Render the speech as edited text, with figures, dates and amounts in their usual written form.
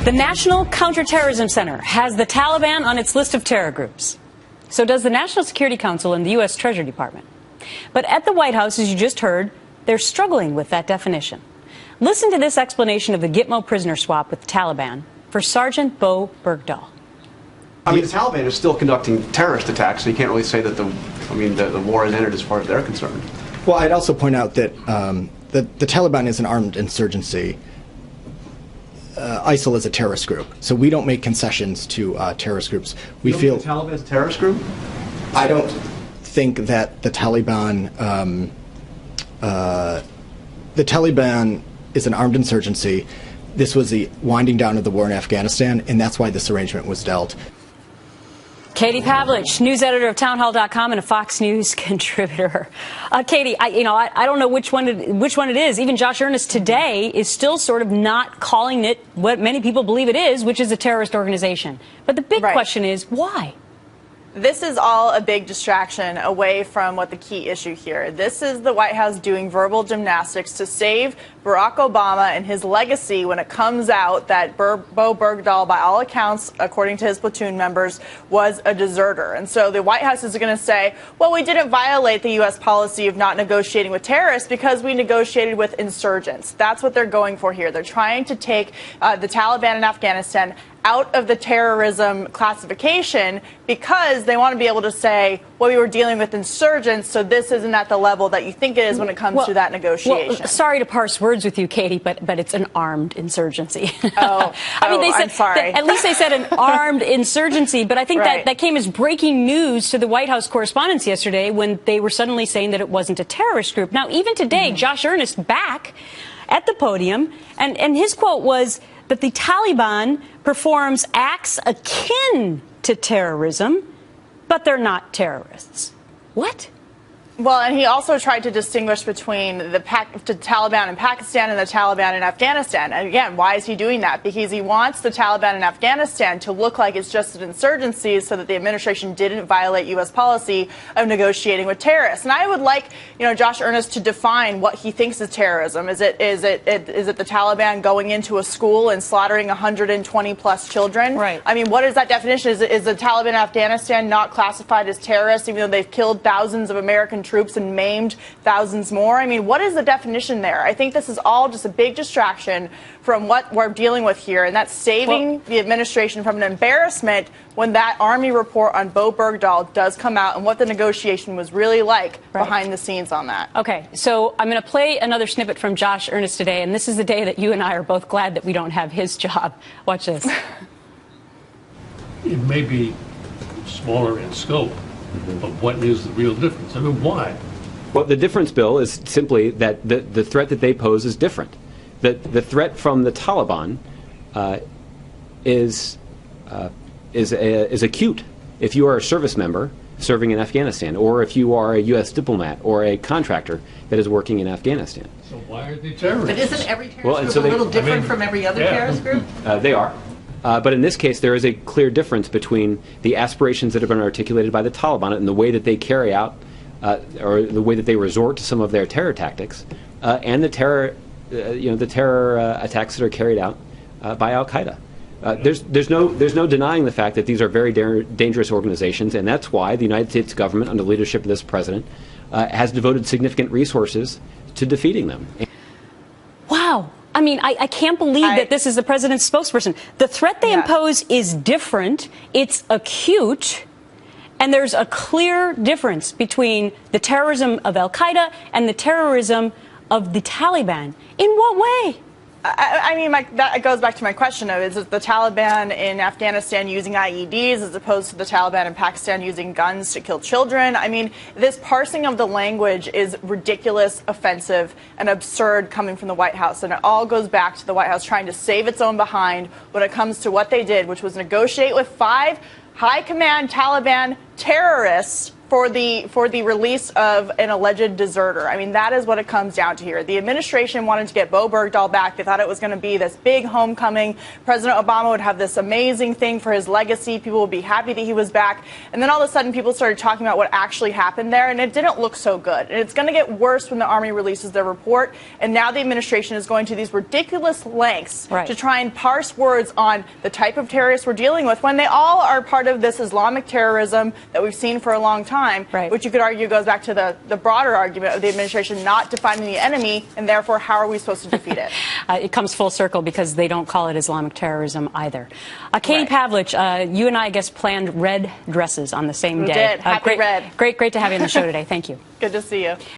The National Counterterrorism Center has the Taliban on its list of terror groups. So does the National Security Council and the U.S. Treasury Department. But at the White House, as you just heard, they're struggling with that definition. Listen to this explanation of the Gitmo prisoner swap with the Taliban for Sergeant Bo Bergdahl. I mean, the Taliban is still conducting terrorist attacks, so you can't really say that the war has ended as far as they're concerned. Well, I'd also point out that the Taliban is an armed insurgency. ISIL is a terrorist group, so we don't make concessions to terrorist groups. We feel the Taliban is a terrorist group. I don't think that the Taliban is an armed insurgency. This was the winding down of the war in Afghanistan, and that's why this arrangement was dealt. Katie Pavlich, news editor of townhall.com and a Fox News contributor. Katie, I don't know which one it is. Even Josh Earnest today is still sort of not calling it what many people believe it is, which is a terrorist organization. But the big question is, why? This is all a big distraction away from what the key issue here. This is the White House doing verbal gymnastics to save Barack Obama and his legacy when it comes out that Bo Bergdahl, by all accounts, according to his platoon members, was a deserter. And so the White House is going to say, well, we didn't violate the U.S. policy of not negotiating with terrorists because we negotiated with insurgents. That's what they're going for here. They're trying to take the Taliban in Afghanistan out of the terrorism classification because they want to be able to say, well, we were dealing with insurgents, so this isn't at the level that you think it is when it comes to that negotiation. Well, sorry to parse words with you, Katie, but it's an armed insurgency. I'm sorry. At least they said an armed insurgency, but I think that came as breaking news to the White House correspondents yesterday when they were suddenly saying that it wasn't a terrorist group. Now, even today, Josh Earnest back at the podium, and his quote was that the Taliban performs acts akin to terrorism, but they're not terrorists. What? Well, and he also tried to distinguish between the Taliban in Pakistan and the Taliban in Afghanistan. And again, why is he doing that? Because he wants the Taliban in Afghanistan to look like it's just an insurgency so that the administration didn't violate U.S. policy of negotiating with terrorists. And I would like, Josh Earnest to define what he thinks is terrorism. Is it the Taliban going into a school and slaughtering 120 plus children? Right. I mean, what is that definition? Is the Taliban in Afghanistan not classified as terrorists, even though they've killed thousands of American troops and maimed thousands more? I mean, what is the definition there? I think this is all just a big distraction from what we're dealing with here, and that's saving the administration from an embarrassment when that Army report on Bo Bergdahl does come out and what the negotiation was really like behind the scenes on that. Okay, so I'm going to play another snippet from Josh Earnest today, and this is the day that you and I are both glad that we don't have his job. Watch this. It may be smaller in scope, but what is the real difference? I mean, why? Well, the difference, Bill, is simply that the threat that they pose is different. The threat from the Taliban is acute. If you are a service member serving in Afghanistan, or if you are a U.S. diplomat or a contractor that is working in Afghanistan. So why are they terrorists? But isn't every terrorist group a little different from every other terrorist group? They are. But in this case, there is a clear difference between the aspirations that have been articulated by the Taliban and the way that they carry out, or the way that they resort to some of their terror tactics, and the terror attacks that are carried out by Al Qaeda. There's no denying the fact that these are very dangerous organizations, and that's why the United States government, under the leadership of this president, has devoted significant resources to defeating them. Wow. I mean, I can't believe that this is the president's spokesperson. The threat they impose is different. It's acute. And there's a clear difference between the terrorism of Al Qaeda and the terrorism of the Taliban. In what way? I mean, that goes back to my question of, is it the Taliban in Afghanistan using IEDs as opposed to the Taliban in Pakistan using guns to kill children? I mean, this parsing of the language is ridiculous, offensive, and absurd coming from the White House. And it all goes back to the White House trying to save its own behind when it comes to what they did, which was negotiate with 5 high command Taliban terrorists for the release of an alleged deserter. I mean, that is what it comes down to here. The administration wanted to get Bo Bergdahl back. They thought it was going to be this big homecoming. President Obama would have this amazing thing for his legacy. People would be happy that he was back. And then all of a sudden, people started talking about what actually happened there, and it didn't look so good. And it's going to get worse when the Army releases their report. And now the administration is going to these ridiculous lengths to try and parse words on the type of terrorists we're dealing with, when they all are part of this Islamic terrorism that we've seen for a long time, which you could argue goes back to the broader argument of the administration not defining the enemy, and therefore how are we supposed to defeat it? It comes full circle because they don't call it Islamic terrorism either. Katie Pavlich, you and I guess planned red dresses on the same day. We did. Happy red. Great to have you on the show today. Thank you. Good to see you.